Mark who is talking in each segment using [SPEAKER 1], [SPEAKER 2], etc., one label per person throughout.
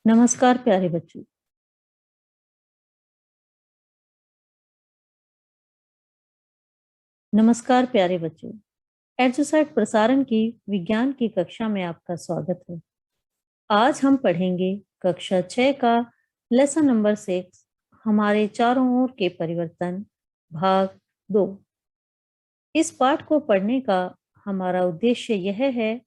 [SPEAKER 1] नमस्कार प्यारे बच्चों। नमस्कार प्यारे बच्चों। एडुसाइड प्रसारण की विज्ञान की कक्षा में आपका स्वागत है। आज हम पढ़ेंगे कक्षा 6 का लेसन नंबर 6, हमारे चारों ओर के परिवर्तन, भाग 2। इस पाठ को पढ़ने का हमारा उद्देश्य यह है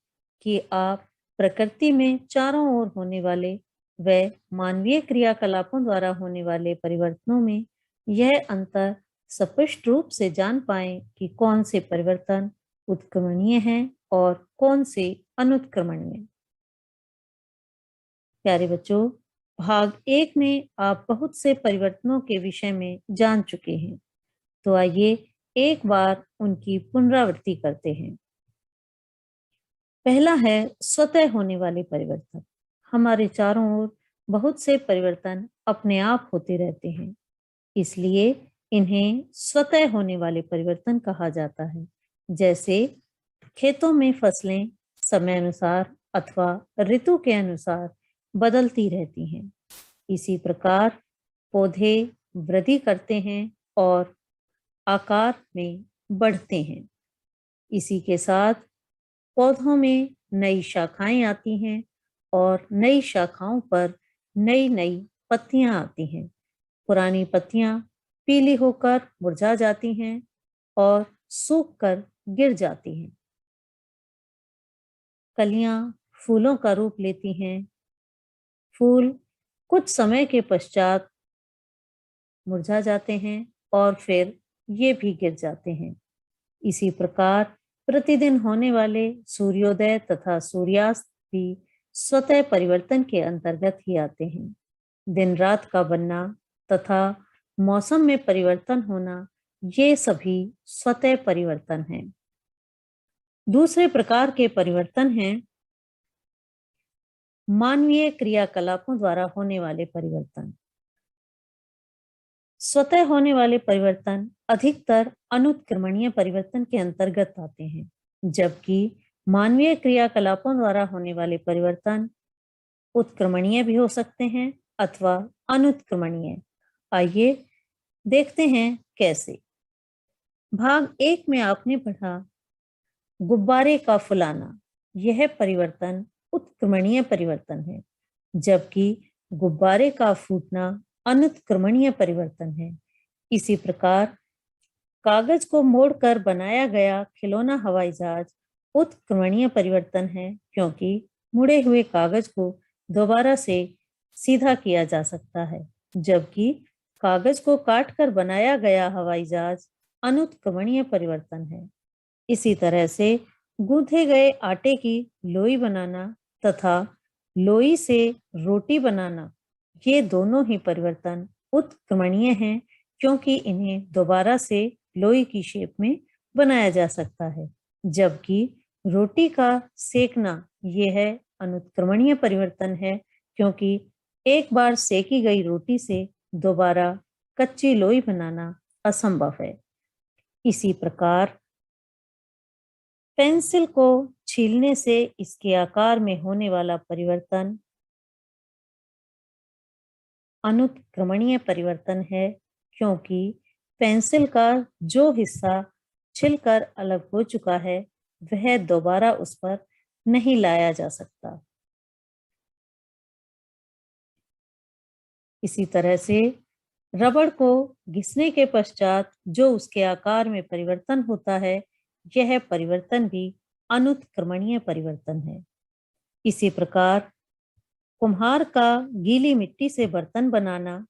[SPEAKER 1] कि आप प्रकृति में चारों ओर होने वाले व मानवीय क्रियाकलापों द्वारा होने वाले परिवर्तनों में यह अंतर स्पष्ट रूप से जान पाएं कि कौन से परिवर्तन उत्क्रमणीय हैं और कौन से अनुत्क्रमणीय। प्यारे बच्चों, भाग 1 में आप बहुत से परिवर्तनों के विषय में जान चुके हैं, तो आइए एक बार उनकी पुनरावृत्ति करते हैं। पहला है स्वतः होने वाले परिवर्तन। हमारे चारों ओर बहुत से परिवर्तन अपने आप होते रहते हैं, इसलिए इन्हें स्वतः होने वाले परिवर्तन कहा जाता है। जैसे खेतों में फसलें समय अनुसार अथवा ऋतु के अनुसार बदलती रहती हैं। इसी प्रकार पौधे वृद्धि करते हैं और आकार में बढ़ते हैं। इसी के साथ पौधों में नई शाखाएं आती हैं और नई शाखाओं पर नई नई पत्तियां आती हैं। पुरानी पत्तियां पीली होकर मुरझा जाती हैं और सूख कर गिर जाती हैं। कलियां फूलों का रूप लेती हैं। फूल कुछ समय के पश्चात मुरझा जाते हैं और फिर ये भी गिर जाते हैं। इसी प्रकार प्रतिदिन होने वाले सूर्योदय तथा सूर्यास्त भी स्वतः परिवर्तन के अंतर्गत ही आते हैं। दिन रात का बनना तथा मौसम में परिवर्तन होना, ये सभी स्वतः परिवर्तन हैं। दूसरे प्रकार के परिवर्तन हैं मानवीय क्रियाकलापों द्वारा होने वाले परिवर्तन। स्वतः होने वाले परिवर्तन अधिकतर अनुत्क्रमणीय परिवर्तन के अंतर्गत आते हैं, जबकि मानवीय क्रियाकलापों द्वारा होने वाले परिवर्तन उत्क्रमणीय भी हो सकते हैं अथवा अनुत्क्रमणीय। आइए देखते हैं कैसे। भाग 1 में आपने पढ़ा गुब्बारे का फुलाना। यह परिवर्तन उत्क्रमणीय परिवर्तन है, जबकि गुब्बारे का फूटना अनुत्क्रमणीय परिवर्तन है। इसी प्रकार कागज को मोड़कर बनाया गया खिलौना हवाई जहाज उत्क्रमणीय परिवर्तन है, क्योंकि मुड़े हुए कागज को दोबारा से सीधा किया जा सकता है, जबकि कागज को काटकर बनाया गया हवाई जहाज अनुत्क्रमणीय परिवर्तन है। इसी तरह से गूंथे गए आटे की लोई बनाना तथा लोई से रोटी बनाना, ये दोनों ही परिवर्तन उत्क्रमणीय हैं, क्योंकि इन्हें दोबारा से लोई की शेप में बनाया जा सकता है। जबकि रोटी का सेकना यह अनुत्क्रमणीय परिवर्तन है, क्योंकि एक बार सेकी गई रोटी से दोबारा कच्ची लोई बनाना असंभव है। इसी प्रकार पेंसिल को छीलने से इसके आकार में होने वाला परिवर्तन अनुत्क्रमणीय परिवर्तन है, क्योंकि पेंसिल का जो हिस्सा छिलकर अलग हो चुका है वह दोबारा उस पर नहीं लाया जा सकता। इसी तरह से रबड़ को घिसने के पश्चात जो उसके आकार में परिवर्तन होता है, यह परिवर्तन भी अनुत्क्रमणीय परिवर्तन है। इसी प्रकार कुम्हार का गीली मिट्टी से बर्तन बनाना,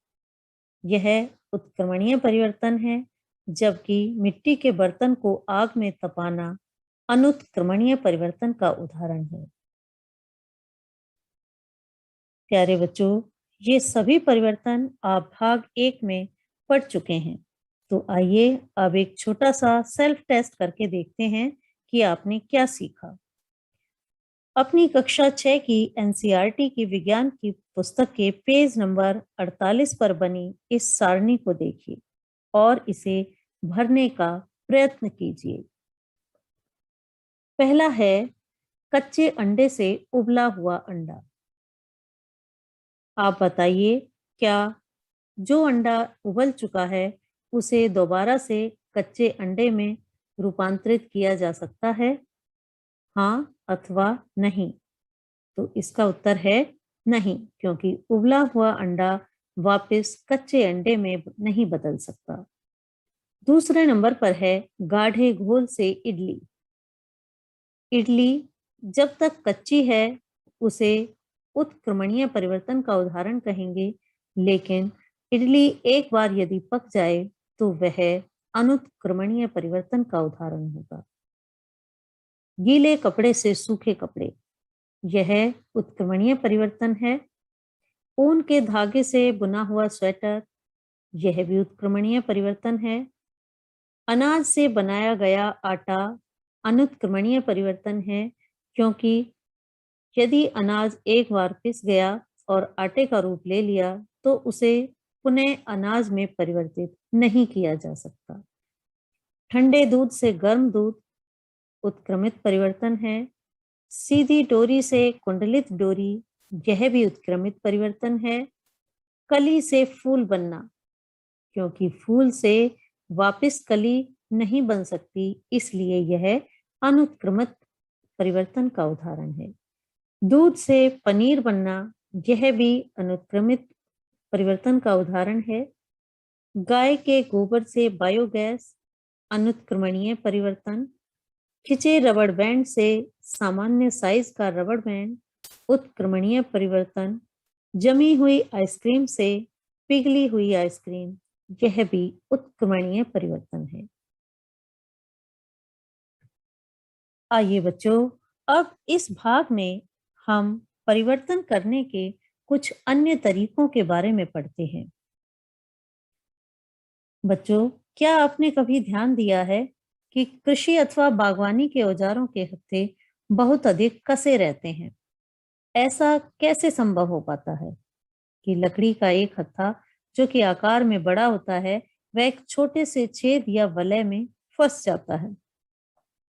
[SPEAKER 1] यह उत्क्रमणीय परिवर्तन है, जबकि मिट्टी के बर्तन को आग में तपाना अनुत्क्रमणीय परिवर्तन का उदाहरण है। प्यारे बच्चों, ये सभी परिवर्तन आप भाग 1 में पढ़ चुके हैं। तो आइए अब एक छोटा सा सेल्फ टेस्ट करके देखते हैं कि आपने क्या सीखा। अपनी कक्षा 6 की एनसीईआरटी की विज्ञान की पुस्तक के पेज नंबर 48 पर बनी इस सारणी को देखिए और इसे भरने का प्रयत्न कीजिए। पहला है कच्चे अंडे से उबला हुआ अंडा। आप बताइए, क्या जो अंडा उबल चुका है उसे दोबारा से कच्चे अंडे में रूपांतरित किया जा सकता है? हाँ अथवा नहीं? तो इसका उत्तर है नहीं, क्योंकि उबला हुआ अंडा वापस कच्चे अंडे में नहीं बदल सकता। दूसरे नंबर पर है गाढ़े घोल से इडली। इडली जब तक कच्ची है उसे उत्क्रमणीय परिवर्तन का उदाहरण कहेंगे, लेकिन इडली एक बार यदि पक जाए तो वह अनुत्क्रमणीय परिवर्तन का उदाहरण होगा। गीले कपड़े से सूखे कपड़े, यह उत्क्रमणीय परिवर्तन है। ऊन के धागे से बुना हुआ स्वेटर, यह भी उत्क्रमणीय परिवर्तन है। अनाज से बनाया गया आटा अनुत्क्रमणीय परिवर्तन है, क्योंकि यदि अनाज एक बार पिस गया और आटे का रूप ले लिया तो उसे पुनः अनाज में परिवर्तित नहीं किया जा सकता। ठंडे दूध से गर्म दूध उत्क्रमित परिवर्तन है। सीधी डोरी से कुंडलित डोरी, यह भी उत्क्रमित परिवर्तन है। कली से फूल बनना, क्योंकि फूल से वापस कली नहीं बन सकती, इसलिए यह अनुत्क्रमित परिवर्तन का उदाहरण है। दूध से पनीर बनना, यह भी अनुत्क्रमित परिवर्तन का उदाहरण है। गाय के गोबर से बायोगैस अनुत्क्रमणीय परिवर्तन। खिंचे रबड़ बैंड से सामान्य साइज का रबड़ बैंड उत्क्रमणीय परिवर्तन। जमी हुई आइसक्रीम से पिघली हुई आइसक्रीम, यह भी उत्क्रमणीय परिवर्तन है। आइए बच्चों, अब इस भाग में हम परिवर्तन करने के कुछ अन्य तरीकों के बारे में पढ़ते हैं। बच्चों, क्या आपने कभी ध्यान दिया है कि कृषि अथवा बागवानी के औजारों के हत्थे बहुत अधिक कसे रहते हैं? ऐसा कैसे संभव हो पाता है कि लकड़ी का एक हत्था जो कि आकार में बड़ा होता है वह एक छोटे से छेद या वलय में फंस जाता है?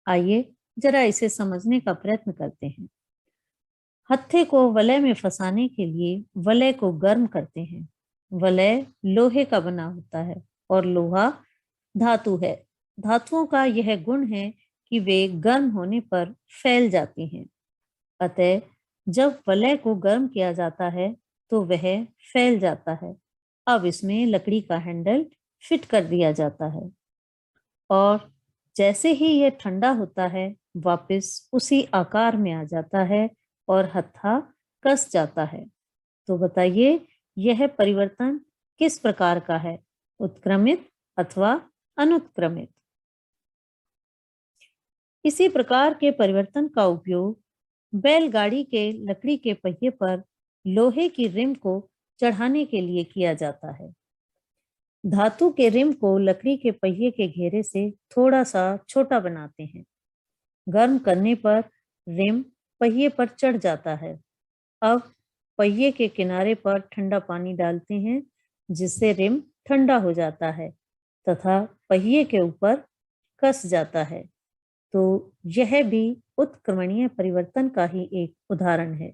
[SPEAKER 1] आइए जरा इसे समझने का प्रयत्न करते हैं। हत्थे को वलय में फंसाने के लिए वलय को गर्म करते हैं। वलय लोहे का बना होता है और लोहा धातु है। धातुओं का यह गुण है कि वे गर्म होने पर फैल जाती हैं। अतः जब वलय को गर्म किया जाता है तो वह फैल जाता है। अब इसमें लकड़ी का हैंडल फिट कर दिया जाता है और जैसे ही यह ठंडा होता है वापस उसी आकार में आ जाता है और हत्था कस जाता है। तो बताइए, यह परिवर्तन किस प्रकार का है, उत्क्रमित अथवा अनुत्क्रमित? इसी प्रकार के परिवर्तन का उपयोग बैलगाड़ी के लकड़ी के पहिए पर लोहे की रिम को चढ़ाने के लिए किया जाता है। धातु के रिम को लकड़ी के पहिए के घेरे से थोड़ा सा छोटा बनाते हैं। गर्म करने पर रिम पहिए पर चढ़ जाता है। अब पहिए के किनारे पर ठंडा पानी डालते हैं जिससे रिम ठंडा हो जाता है तथा पहिए के ऊपर कस जाता है। तो यह भी उत्क्रमणीय परिवर्तन का ही एक उदाहरण है।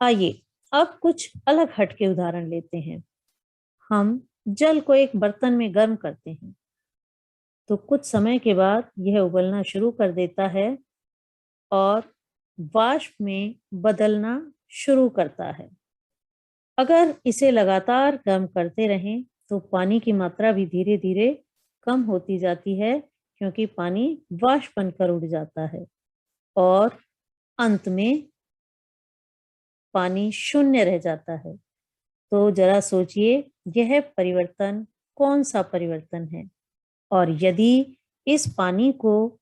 [SPEAKER 1] आइए अब कुछ अलग हटके उदाहरण लेते हैं। हम जल को एक बर्तन में गर्म करते हैं तो कुछ समय के बाद यह उबलना शुरू कर देता है और वाष्प में बदलना शुरू करता है। अगर इसे लगातार गर्म करते रहें तो पानी की मात्रा भी धीरे धीरे कम होती जाती है, क्योंकि पानी वाष्प बनकर उड़ जाता है और अंत में पानी शून्य रह जाता है। तो जरा सोचिए, यह परिवर्तन कौन सा परिवर्तन है? और यदि इस पानी को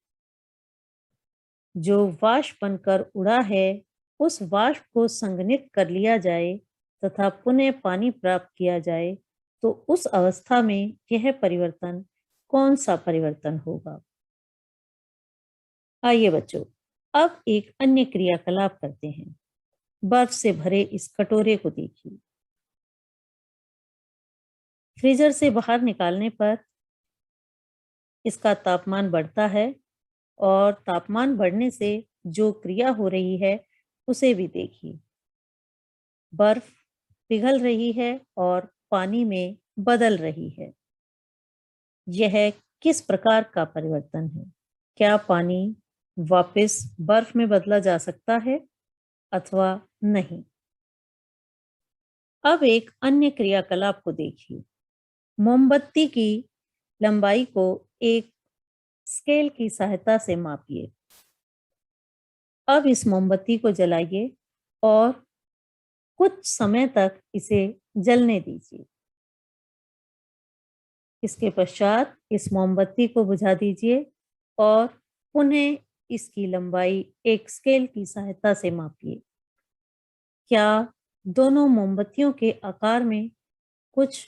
[SPEAKER 1] जो वाष्प बनकर उड़ा है उस वाष्प को संघनित कर लिया जाए तथा पुनः पानी प्राप्त किया जाए तो उस अवस्था में यह परिवर्तन कौन सा परिवर्तन होगा? आइए बच्चों, अब एक अन्य क्रियाकलाप करते हैं। बर्फ से भरे इस कटोरे को देखिए। फ्रीजर से बाहर निकालने पर इसका तापमान बढ़ता है और तापमान बढ़ने से जो क्रिया हो रही है उसे भी देखिए। बर्फ पिघल रही है और पानी में बदल रही है। यह किस प्रकार का परिवर्तन है? क्या पानी वापस बर्फ में बदला जा सकता है अथवा नहीं? अब एक अन्य क्रियाकलाप को देखिए। मोमबत्ती की लंबाई को एक स्केल की सहायता से मापिए। अब इस मोमबत्ती को जलाइए और कुछ समय तक इसे जलने दीजिए। इसके पश्चात इस मोमबत्ती को बुझा दीजिए और पुनः इसकी लंबाई एक स्केल की सहायता से मापिए। क्या दोनों मोमबत्तियों के आकार में कुछ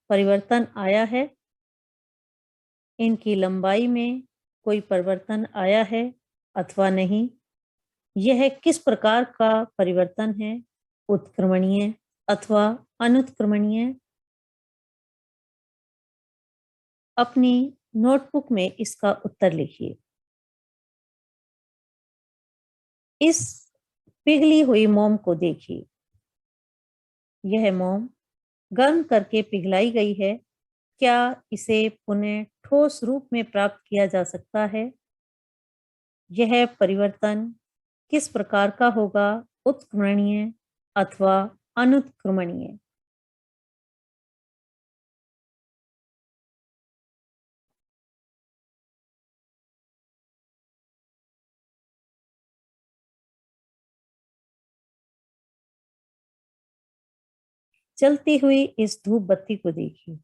[SPEAKER 1] परिवर्तन आया है? इनकी लंबाई में कोई परिवर्तन आया है अथवा नहीं? यह किस प्रकार का परिवर्तन है? उत्क्रमणीय अथवा अनुत्क्रमणीय? अपनी नोटबुक में इसका उत्तर लिखिए। इस पिघली हुई मोम को देखिए। यह मोम गर्म करके पिघलाई गई है। क्या इसे पुनः ठोस रूप में प्राप्त किया जा सकता है? यह परिवर्तन किस प्रकार का होगा? उत्क्रमणीय अथवा अनुत्क्रमणीय? जलती हुई इस धूप बत्ती को देखिए।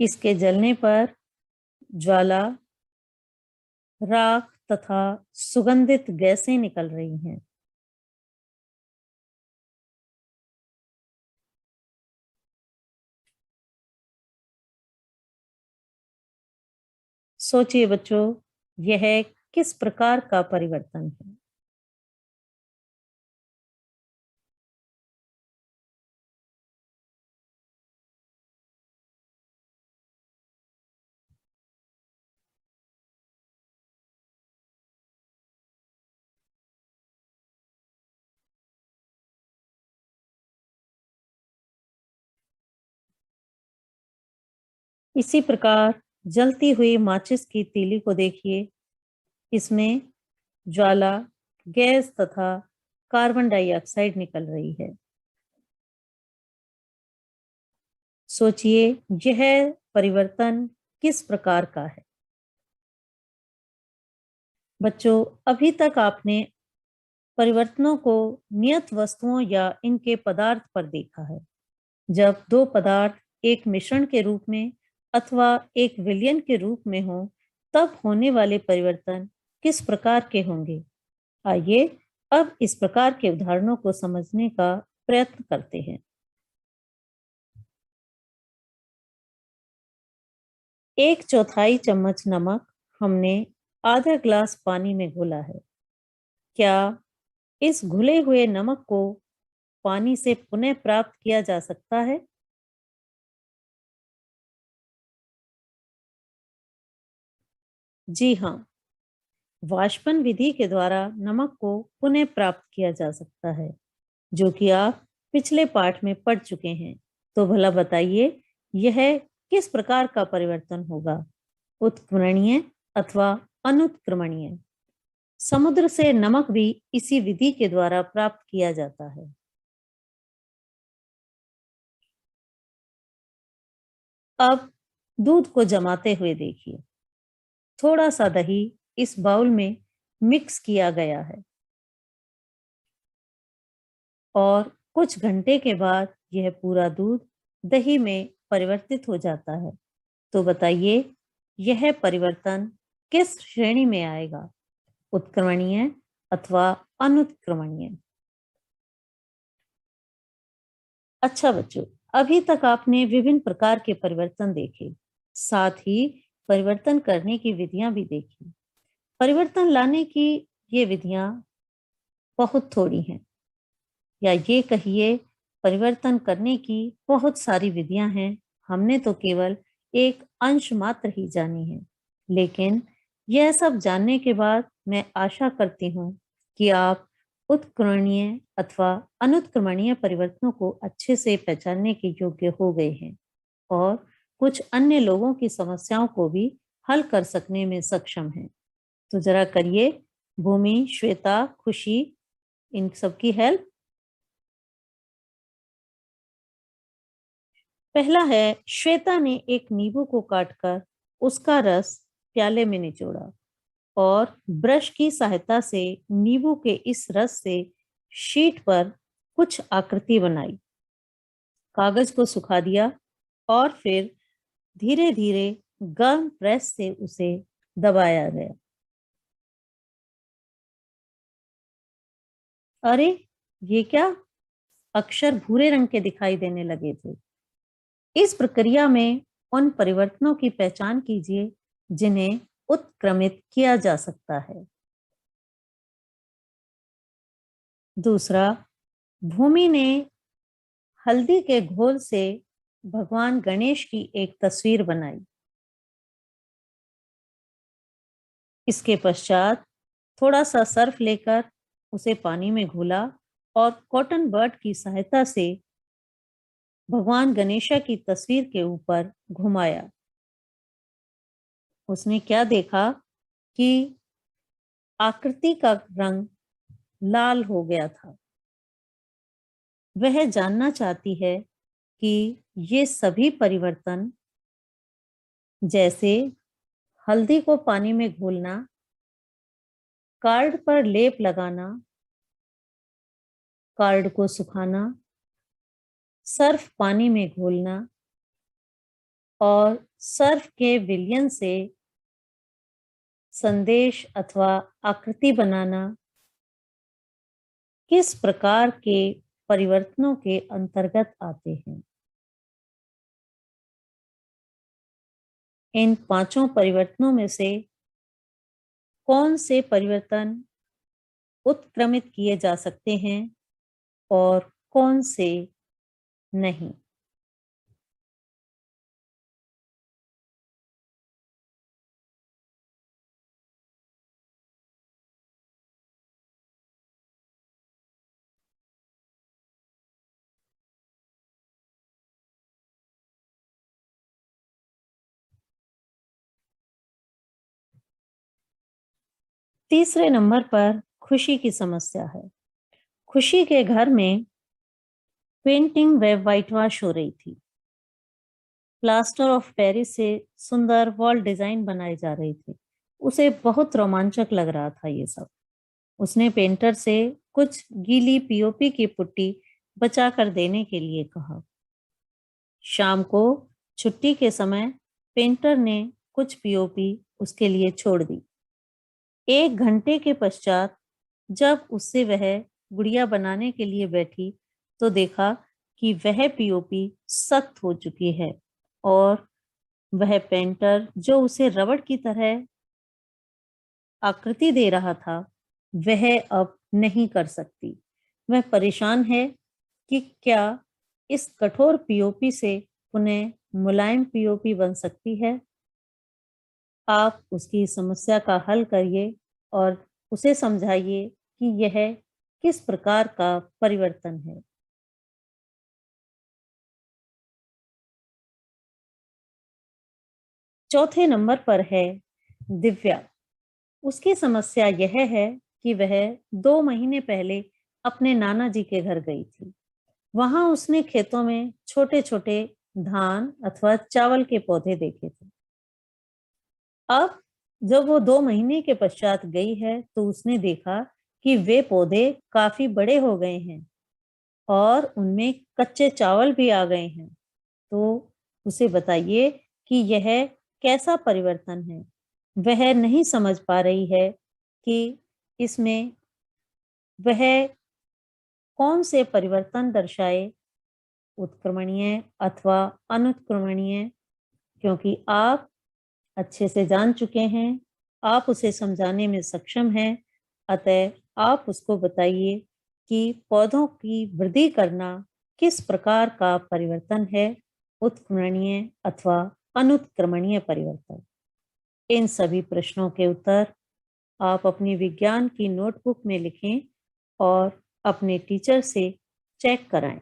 [SPEAKER 1] इसके जलने पर ज्वाला, राख तथा सुगंधित गैसें निकल रही हैं। सोचिए बच्चों, यह किस प्रकार का परिवर्तन है? इसी प्रकार जलती हुई माचिस की तीली को देखिए। इसमें ज्वाला, गैस तथा कार्बन डाइऑक्साइड निकल रही है। सोचिए, यह परिवर्तन किस प्रकार का है? बच्चों, अभी तक आपने परिवर्तनों को नियत वस्तुओं या इनके पदार्थ पर देखा है। जब दो पदार्थ एक मिश्रण के रूप में अथवा एक विलयन के रूप में हो, तब होने वाले परिवर्तन किस प्रकार के होंगे? आइए अब इस प्रकार के उदाहरणों को समझने का प्रयत्न करते हैं। एक चौथाई चम्मच नमक हमने आधा ग्लास पानी में घोला है। क्या इस घुले हुए नमक को पानी से पुनः प्राप्त किया जा सकता है? जी हाँ, वाष्पन विधि के द्वारा नमक को पुनः प्राप्त किया जा सकता है, जो कि आप पिछले पाठ में पढ़ चुके हैं। तो भला बताइए, यह किस प्रकार का परिवर्तन होगा? उत्क्रमणीय अथवा अनुत्क्रमणीय? समुद्र से नमक भी इसी विधि के द्वारा प्राप्त किया जाता है। अब दूध को जमाते हुए देखिए। थोड़ा सा दही इस बाउल में मिक्स किया गया है और कुछ घंटे के बाद यह पूरा दूध दही में परिवर्तित हो जाता है। तो बताइए, यह परिवर्तन किस श्रेणी में आएगा? उत्क्रमणीय अथवा अनुत्क्रमणीय? अच्छा बच्चों, अभी तक आपने विभिन्न प्रकार के परिवर्तन देखे, साथ ही परिवर्तन करने की विधियां भी देखी। परिवर्तन लाने की ये विधियां बहुत थोड़ी हैं, या ये कहिए परिवर्तन करने की बहुत सारी विधियां हैं। हमने तो केवल एक अंश मात्र ही जानी है। लेकिन यह सब जानने के बाद मैं आशा करती हूँ कि आप उत्क्रमणीय अथवा अनुत्क्रमणीय परिवर्तनों को अच्छे से पहचानने के योग्य हो गए हैं और कुछ अन्य लोगों की समस्याओं को भी हल कर सकने में सक्षम हैं। तो जरा करिए भूमि, श्वेता, खुशी, इन सबकी हेल्प। पहला है, श्वेता ने एक नींबू को काटकर उसका रस प्याले में निचोड़ा और ब्रश की सहायता से नींबू के इस रस से शीट पर कुछ आकृति बनाई, कागज को सुखा दिया और फिर धीरे धीरे गर्म प्रेस से उसे दबाया गया। अरे ये क्या, अक्षर भूरे रंग के दिखाई देने लगे थे। इस प्रक्रिया में उन परिवर्तनों की पहचान कीजिए जिन्हें उत्क्रमित किया जा सकता है। दूसरा, भूमि ने हल्दी के घोल से भगवान गणेश की एक तस्वीर बनाई। इसके पश्चात थोड़ा सा सर्फ लेकर उसे पानी में घोला और कॉटन बर्ड की सहायता से भगवान गणेशा की तस्वीर के ऊपर घुमाया। उसने क्या देखा कि आकृति का रंग लाल हो गया था। वह जानना चाहती है कि ये सभी परिवर्तन, जैसे हल्दी को पानी में घोलना, कार्ड पर लेप लगाना, कार्ड को सुखाना, सर्फ पानी में घोलना और सर्फ के विलयन से संदेश अथवा आकृति बनाना, किस प्रकार के परिवर्तनों के अंतर्गत आते हैं। इन पांचों परिवर्तनों में से कौन से परिवर्तन उत्क्रमित किए जा सकते हैं और कौन से नहीं। तीसरे नंबर पर खुशी की समस्या है। खुशी के घर में पेंटिंग व व्हाइट वॉश हो रही थी। प्लास्टर ऑफ पेरिस से सुंदर वॉल डिजाइन बनाए जा रहे थे। उसे बहुत रोमांचक लग रहा था ये सब। उसने पेंटर से कुछ गीली पीओपी की पुट्टी बचा कर देने के लिए कहा। शाम को छुट्टी के समय पेंटर ने कुछ पीओपी उसके लिए छोड़ दी। 1 घंटे के पश्चात जब उससे वह गुड़िया बनाने के लिए बैठी तो देखा कि वह पीओपी सख्त हो चुकी है और वह पेंटर जो उसे रबड़ की तरह आकृति दे रहा था वह अब नहीं कर सकती। वह परेशान है कि क्या इस कठोर पीओपी से पुनः मुलायम पीओपी बन सकती है। आप उसकी समस्या का हल करिए और उसे समझाइए कि यह किस प्रकार का परिवर्तन है। चौथे नंबर पर है दिव्या। उसकी समस्या यह है कि वह 2 महीने पहले अपने नाना जी के घर गई थी। वहां उसने खेतों में छोटे छोटे धान अथवा चावल के पौधे देखे थे। अब जब वो 2 महीने के पश्चात गई है तो उसने देखा कि वे पौधे काफी बड़े हो गए हैं और उनमें कच्चे चावल भी आ गए हैं। तो उसे बताइए कि यह कैसा परिवर्तन है। वह नहीं समझ पा रही है कि इसमें वह कौन से परिवर्तन दर्शाए, उत्क्रमणीय अथवा अनुत्क्रमणीय, क्योंकि आप अच्छे से जान चुके हैं, आप उसे समझाने में सक्षम हैं। अतः आप उसको बताइए कि पौधों की वृद्धि करना किस प्रकार का परिवर्तन है, उत्क्रमणीय अथवा अनुत्क्रमणीय परिवर्तन। इन सभी प्रश्नों के उत्तर आप अपनी विज्ञान की नोटबुक में लिखें और अपने टीचर से चेक कराएं।